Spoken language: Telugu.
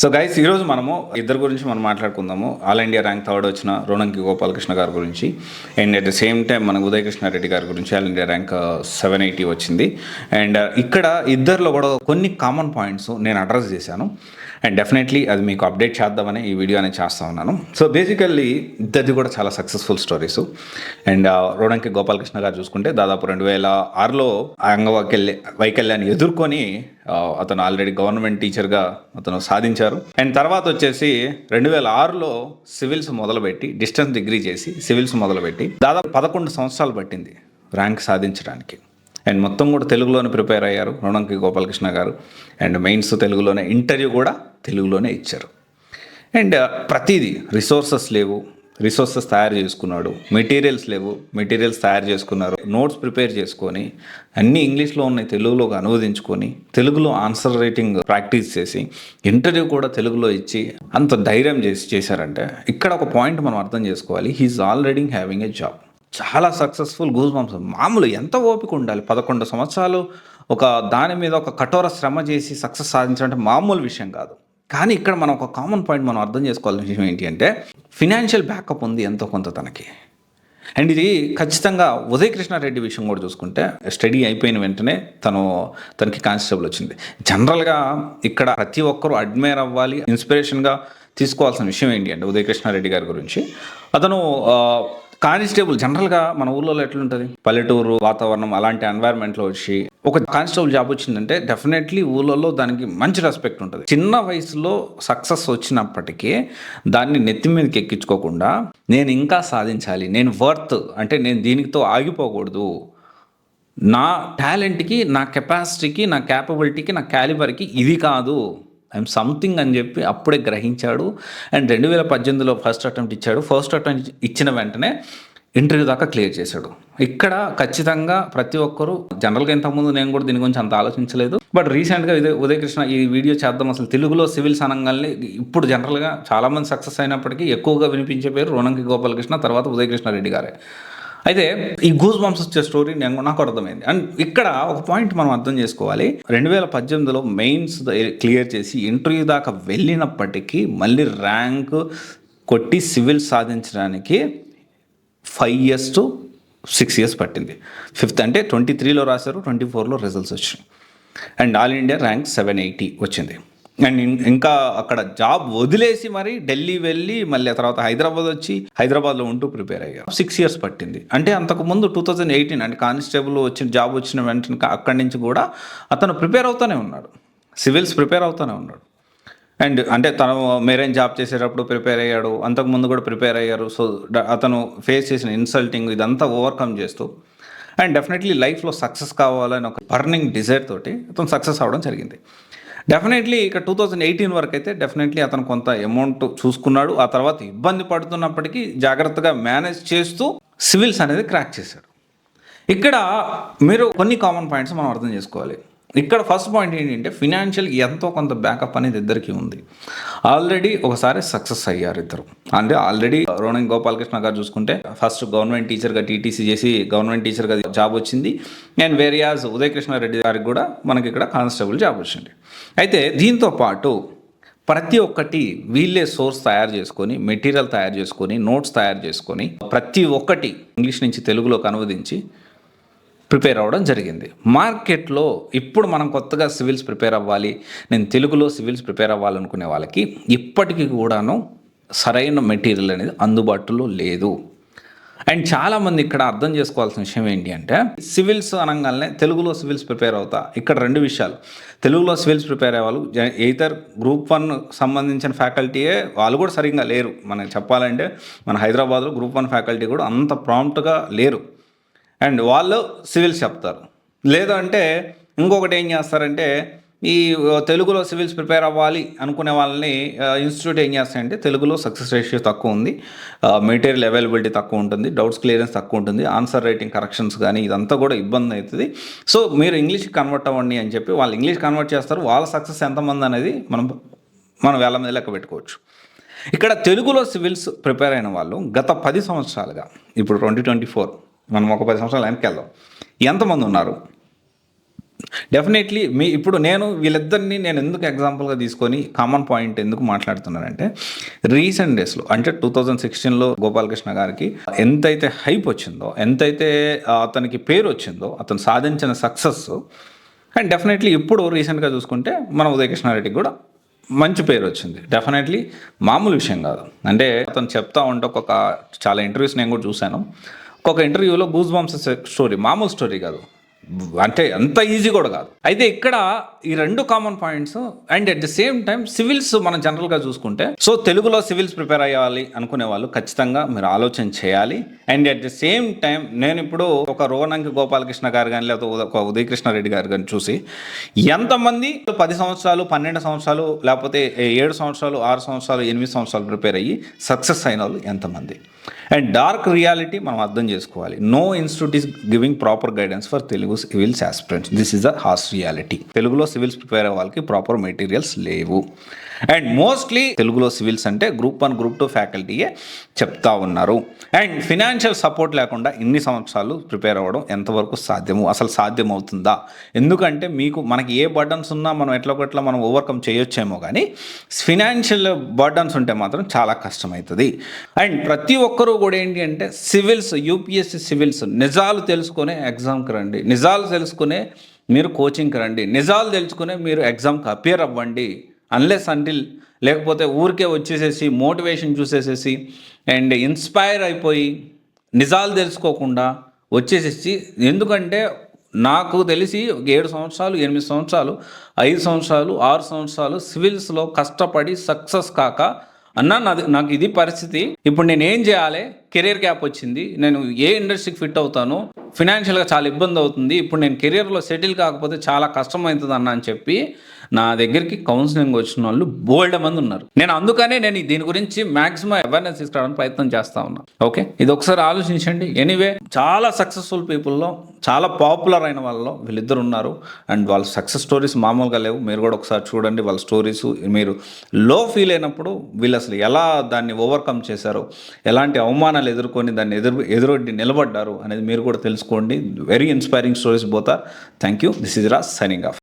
సో గైస్, ఈరోజు మనము ఇద్దరు గురించి మనం మాట్లాడుకుందాము. ఆల్ ఇండియా ర్యాంక్ థర్డ్ వచ్చిన రోణంకి గోపాలకృష్ణ గారి గురించి, and at the same time మన ఉదయ్ కృష్ణారెడ్డి గారి గురించి ఆల్ ఇండియా ర్యాంక్ 780 వచ్చింది. అండ్ ఇక్కడ ఇద్దరిలో కూడా కొన్ని కామన్ పాయింట్స్ నేను అడ్రస్ చేశాను, అండ్ డెఫినెట్లీ అది మీకు అప్డేట్ చేద్దామని ఈ వీడియో అనేది చేస్తూ ఉన్నాను. సో బేసికల్లీ ఇద్దరిది కూడా చాలా successful stories. And Ronanki Gopalakrishna గారు చూసుకుంటే దాదాపు 2006లో అంగవైకల్యాన్ని ఎదుర్కొని అతను ఆల్రెడీ గవర్నమెంట్ టీచర్గా అతను సాధించారు. అండ్ తర్వాత వచ్చేసి 2006లో సివిల్స్ మొదలుపెట్టి డిస్టెన్స్ డిగ్రీ చేసి సివిల్స్ మొదలుపెట్టి దాదాపు 11 సంవత్సరాలు పట్టింది ర్యాంక్ సాధించడానికి. అండ్ మొత్తం కూడా తెలుగులోనే ప్రిపేర్ అయ్యారు రోణంకి గోపాలకృష్ణ గారు. అండ్ మెయిన్స్ తెలుగులోనే, ఇంటర్వ్యూ కూడా తెలుగులోనే ఇచ్చారు. అండ్ ప్రతిదీ రిసోర్సెస్ తయారు చేసుకున్నాడు, మెటీరియల్స్ లేవు, మెటీరియల్స్ తయారు చేసుకున్నారు, నోట్స్ ప్రిపేర్ చేసుకొని అన్నీ ఇంగ్లీష్లో ఉన్నాయి తెలుగులోకి అనువదించుకొని తెలుగులో ఆన్సర్ రైటింగ్ ప్రాక్టీస్ చేసి ఇంటర్వ్యూ కూడా తెలుగులో ఇచ్చి అంత ధైర్యం చేశారంటే ఇక్కడ ఒక పాయింట్ మనం అర్థం చేసుకోవాలి. He's already having a job. చాలా సక్సెస్ఫుల్. Goose bumps. మామూలు ఎంత ఓపిక ఉండాలి. 11 సంవత్సరాలు ఒక దాని మీద ఒక కఠోర శ్రమ చేసి సక్సెస్ సాధించడం మామూలు విషయం కాదు. కానీ ఇక్కడ మనం ఒక కామన్ పాయింట్ మనం అర్థం చేసుకోవాల్సిన విషయం ఏంటి అంటే ఫినాన్షియల్ బ్యాకప్ ఉంది ఎంతో కొంత తనకి. అండ్ ఇది ఖచ్చితంగా ఉదయ్ కృష్ణారెడ్డి విషయం కూడా చూసుకుంటే స్టడీ అయిపోయిన వెంటనే తనకి కానిస్టేబుల్ వచ్చింది. జనరల్గా ఇక్కడ ప్రతి ఒక్కరూ అడ్మైర్ అవ్వాలి, ఇన్స్పిరేషన్గా తీసుకోవాల్సిన విషయం ఏంటి అంటే ఉదయ్ కృష్ణారెడ్డి గారి గురించి అతను కానిస్టేబుల్ జనరల్గా మన ఊళ్ళో ఎట్లుంటుంది, పల్లెటూరు వాతావరణం అలాంటి ఎన్వైర్న్మెంట్లో వచ్చి ఒక కానిస్టేబుల్ జాబ్ వచ్చిందంటే డెఫినెట్లీ ఊళ్ళలో దానికి మంచి రెస్పెక్ట్ ఉంటుంది. చిన్న వయసులో సక్సెస్ వచ్చినప్పటికీ దాన్ని నెత్తి మీదకి ఎక్కించుకోకుండా నేను ఇంకా సాధించాలి, నేను వర్త్ అంటే నేను దీనితో ఆగిపోకూడదు, నా టాలెంట్కి, నా కెపాసిటీకి, నా క్యాపబిలిటీకి, నా క్యాలిబర్కి ఇది కాదు, ఐఎమ్ సంథింగ్ అని చెప్పి అప్పుడే గ్రహించాడు. అండ్ 2018లో ఫస్ట్ అటెంప్ట్ ఇచ్చాడు. ఫస్ట్ అటెంప్ట్ ఇచ్చిన వెంటనే ఇంటర్వ్యూ దాకా క్లియర్ చేశాడు. ఇక్కడ ఖచ్చితంగా ప్రతి ఒక్కరూ జనరల్గా ఇంతకుముందు నేను కూడా దీని గురించి అంత ఆలోచించలేదు, బట్ రీసెంట్గా ఉదయ్ కృష్ణ ఈ వీడియో చేద్దాం అసలు తెలుగులో సివిల్స్ అనగానే ఇప్పుడు జనరల్గా చాలామంది సక్సెస్ అయినప్పటికీ ఎక్కువగా వినిపించే పేరు రోణంకి గోపాలకృష్ణ, తర్వాత ఉదయ్ కృష్ణారెడ్డి గారే. అయితే ఈ గూస్ బంప్స్ వచ్చే స్టోరీ నాకు అర్థమైంది. అండ్ ఇక్కడ ఒక పాయింట్ మనం అర్థం చేసుకోవాలి. 2018లో మెయిన్స్ క్లియర్ చేసి ఇంటర్వ్యూ దాకా వెళ్ళినప్పటికీ మళ్ళీ ర్యాంక్ కొట్టి సివిల్స్ సాధించడానికి 5 years to 6 years పట్టింది. 5th అంటే 23లో రాశారు, 24లో రిజల్ట్స్ వచ్చాయి. అండ్ ఆల్ ఇండియా ర్యాంక్ 780 వచ్చింది. అండ్ ఇంకా అక్కడ జాబ్ వదిలేసి మరి ఢిల్లీ వెళ్ళి మళ్ళీ ఆ తర్వాత హైదరాబాద్ వచ్చి హైదరాబాద్లో ఉంటూ ప్రిపేర్ అయ్యారు. 6 years పట్టింది. అంటే అంతకుముందు 2018 అంటే కానిస్టేబుల్ జాబ్ వచ్చిన వెంటనే అక్కడి నుంచి కూడా అతను ప్రిపేర్ అవుతూనే ఉన్నాడు, సివిల్స్ ప్రిపేర్ అవుతూనే ఉన్నాడు. అండ్ అంటే తను మెరైన్ జాబ్ చేసేటప్పుడు ప్రిపేర్ అయ్యాడు, అంతకుముందు కూడా ప్రిపేర్ అయ్యారు. సో అతను ఫేస్ చేసిన ఇన్సల్టింగ్ ఇదంతా ఓవర్కమ్ చేస్తూ అండ్ డెఫినెట్లీ లైఫ్లో సక్సెస్ కావాలని ఒక బర్నింగ్ డిజైర్ తోటి అతను సక్సెస్ అవ్వడం జరిగింది. డెఫినెట్లీ ఇక 2018 వరకు అయితే డెఫినెట్లీ అతను కొంత అమౌంట్ చూసుకున్నాడు. ఆ తర్వాత ఇబ్బంది పడుతున్నప్పటికీ జాగ్రత్తగా మేనేజ్ చేస్తూ సివిల్స్ అనేది క్రాక్ చేశాడు. ఇక్కడ మీరు కొన్ని కామన్ పాయింట్స్ మనం అర్థం చేసుకోవాలి. ఇక్కడ ఫస్ట్ పాయింట్ ఏంటంటే ఫినాన్షియల్ ఎంతో కొంత బ్యాకప్ అనేది ఇద్దరికి ఉంది. ఆల్రెడీ ఒకసారి సక్సెస్ అయ్యారు ఇద్దరు. అంటే ఆల్రెడీ రోణంకి గోపాలకృష్ణ గారు చూసుకుంటే ఫస్ట్ గవర్నమెంట్ టీచర్గా టీటీసీ చేసి గవర్నమెంట్ టీచర్గా జాబ్ వచ్చింది. అండ్ వేరియాస్ ఉదయ్ కృష్ణారెడ్డి గారికి కూడా మనకి ఇక్కడ కానిస్టేబుల్ జాబ్ వచ్చింది. అయితే దీంతో పాటు ప్రతి ఒక్కటి వీళ్ళే సోర్స్ తయారు చేసుకొని, మెటీరియల్ తయారు చేసుకొని, నోట్స్ తయారు చేసుకొని ప్రతి ఒక్కటి ఇంగ్లీష్ నుంచి తెలుగులోకి అనువదించి ప్రిపేర్ అవ్వడం జరిగింది. మార్కెట్లో ఇప్పుడు మనం కొత్తగా సివిల్స్ ప్రిపేర్ అవ్వాలి, నేను తెలుగులో సివిల్స్ ప్రిపేర్ అవ్వాలనుకునే వాళ్ళకి ఇప్పటికీ కూడాను సరైన మెటీరియల్ అనేది అందుబాటులో లేదు. అండ్ చాలామంది ఇక్కడ అర్థం చేసుకోవాల్సిన విషయం ఏంటి అంటే సివిల్స్ అనగానే తెలుగులో సివిల్స్ ప్రిపేర్ అవుతా. ఇక్కడ 2 విషయాలు. తెలుగులో సివిల్స్ ప్రిపేర్ అయ్యే వాళ్ళు ఎయితర్ గ్రూప్ 1 సంబంధించిన ఫ్యాకల్టీయే, వాళ్ళు కూడా సరిగ్గా లేరు. మనకి చెప్పాలంటే మన హైదరాబాద్లో గ్రూప్ 1 ఫ్యాకల్టీ కూడా అంత ప్రాంప్ట్గా లేరు. అండ్ వాళ్ళు సివిల్స్ చెప్తారు. లేదంటే ఇంకొకటి ఏం చేస్తారంటే ఈ తెలుగులో సివిల్స్ ప్రిపేర్ అవ్వాలి అనుకునే వాళ్ళని ఇన్స్టిట్యూట్ ఏం చేస్తాయంటే తెలుగులో సక్సెస్ రేషియో తక్కువ ఉంది, మెటీరియల్ అవైలబిలిటీ తక్కువ ఉంటుంది, డౌట్స్ క్లియరెన్స్ తక్కువ ఉంటుంది, ఆన్సర్ రైటింగ్ కరెక్షన్స్ కానీ ఇదంతా కూడా ఇబ్బంది అవుతుంది. సో మీరు ఇంగ్లీష్కి కన్వర్ట్ అవ్వండి అని చెప్పి వాళ్ళు ఇంగ్లీష్ కన్వర్ట్ చేస్తారు. వాళ్ళ సక్సెస్ ఎంతమంది అనేది మనం వేల మీద లెక్క పెట్టుకోవచ్చు. ఇక్కడ తెలుగులో సివిల్స్ ప్రిపేర్ అయిన వాళ్ళు గత 10 సంవత్సరాలుగా, ఇప్పుడు 2024 మనం ఒక 10 సంవత్సరాలు వెనక్కి వెళ్దాం, ఎంతమంది ఉన్నారు? డెఫినెట్లీ ఇప్పుడు వీళ్ళిద్దరిని నేను ఎందుకు ఎగ్జాంపుల్గా తీసుకొని కామన్ పాయింట్ ఎందుకు మాట్లాడుతున్నానంటే రీసెంట్ డేస్లో అంటే 2016లో గోపాలకృష్ణ గారికి ఎంతైతే హైప్ వచ్చిందో, ఎంతైతే అతనికి పేరు వచ్చిందో, అతను సాధించిన సక్సెస్, అండ్ డెఫినెట్లీ ఇప్పుడు రీసెంట్గా చూసుకుంటే మన ఉదయకృష్ణారెడ్డికి కూడా మంచి పేరు వచ్చింది. డెఫినెట్లీ మామూలు విషయం కాదు. అంటే అతను చెప్తా ఉంటే చాలా ఇంటర్వ్యూస్ నేను కూడా చూశాను. ఒక్కొక్క ఇంటర్వ్యూలో గూస్ బంప్స్ స్టోరీ, మామూలు స్టోరీ కాదు, అంటే అంత ఈజీ కూడా కాదు. అయితే ఇక్కడ ఈ రెండు common points and at the same time civils మనం జనరల్గా చూసుకుంటే, సో తెలుగులో సివిల్స్ ప్రిపేర్ అయ్యాలి అనుకునే వాళ్ళు ఖచ్చితంగా మీరు ఆలోచన చేయాలి. And at the same time నేను ఇప్పుడు ఒక రోనంకి గోపాలకృష్ణ గారు కానీ లేకపోతే ఒక ఉదయకృష్ణారెడ్డి గారు కానీ చూసి ఎంతమంది 10 సంవత్సరాలు 12 సంవత్సరాలు లేకపోతే 7 సంవత్సరాలు 6 సంవత్సరాలు 8 సంవత్సరాలు ప్రిపేర్ అయ్యి సక్సెస్ అయిన వాళ్ళు ఎంతమంది. అండ్ డార్క్ రియాలిటీ మనం అర్థం చేసుకోవాలి. No institute is giving proper guidance for Telugu civils aspirants. This is the harsh reality. తెలుగులో సివిల్స్ ప్రిపేర్ అయ్యే వాళ్ళకి ప్రాపర్ మెటీరియల్స్ లేవు. అండ్ మోస్ట్లీ తెలుగులో సివిల్స్ అంటే గ్రూప్ 1 గ్రూప్ 2 ఫ్యాకల్టీయే చెప్తా ఉన్నారు. అండ్ ఫినాన్షియల్ సపోర్ట్ లేకుండా ఇన్ని సంవత్సరాలు ప్రిపేర్ అవ్వడం ఎంతవరకు సాధ్యము, అసలు సాధ్యం అవుతుందా? ఎందుకంటే మనకి ఏ బర్డన్స్ ఉన్నా మనం ఎట్లా మనం ఓవర్కమ్ చేయొచ్చేమో, కానీ ఫినాన్షియల్ బర్డన్స్ ఉంటే మాత్రం చాలా కష్టమవుతుంది. అండ్ ప్రతి ఒక్కరూ కూడా ఏంటి అంటే సివిల్స్, యూపీఎస్సీ సివిల్స్ నిజాలు తెలుసుకునే ఎగ్జామ్కి రండి, నిజాలు తెలుసుకునే మీరు కోచింగ్కి రండి, నిజాలు తెలుసుకునే మీరు ఎగ్జామ్కి అపియర్ అవ్వండి. అన్లెస్ అంటిల్ లేకపోతే ఊరికే వచ్చేసేసి మోటివేషన్ చూసేసేసి అండ్ ఇన్స్పైర్ అయిపోయి నిజాలు తెలుసుకోకుండా వచ్చేసేసి, ఎందుకంటే నాకు తెలిసి 7 సంవత్సరాలు 8 సంవత్సరాలు 5 సంవత్సరాలు 6 సంవత్సరాలు సివిల్స్లో కష్టపడి సక్సెస్ కాక నాకు ఇది పరిస్థితి, ఇప్పుడు నేను ఏం చేయాలి, కెరీర్ గ్యాప్ వచ్చింది, నేను ఏ ఇండస్ట్రీకి ఫిట్ అవుతాను, ఫినాన్షియల్గా చాలా ఇబ్బంది అవుతుంది, ఇప్పుడు నేను కెరీర్లో సెటిల్ కాకపోతే చాలా కష్టమవుతుంది అని చెప్పి నా దగ్గరికి కౌన్సిలింగ్ వచ్చిన వాళ్ళు బోల్డ్ మంది ఉన్నారు. అందుకనే దీని గురించి మ్యాక్సిమం అవేర్నెస్ తీసుకురావడానికి ప్రయత్నం చేస్తా ఉన్నా. ఓకే, ఇది ఒకసారి ఆలోచించండి. ఎనీవే, చాలా సక్సెస్ఫుల్ పీపుల్లో, చాలా పాపులర్ అయిన వాళ్ళలో వీళ్ళిద్దరు ఉన్నారు. అండ్ వాళ్ళ సక్సెస్ స్టోరీస్ మామూలుగా లేవు. మీరు కూడా ఒకసారి చూడండి వాళ్ళ స్టోరీస్. మీరు లో ఫీల్ అయినప్పుడు వీళ్ళు అసలు ఎలా దాన్ని ఓవర్కమ్ చేశారో, ఎలాంటి అవమానాలు ఎదుర్కొని దాన్ని ఎదురొడ్డి నిలబడ్డారు అనేది మీరు కూడా తెలుసుకోండి. Very inspiring stories both are. Thank you. This is Raj signing of.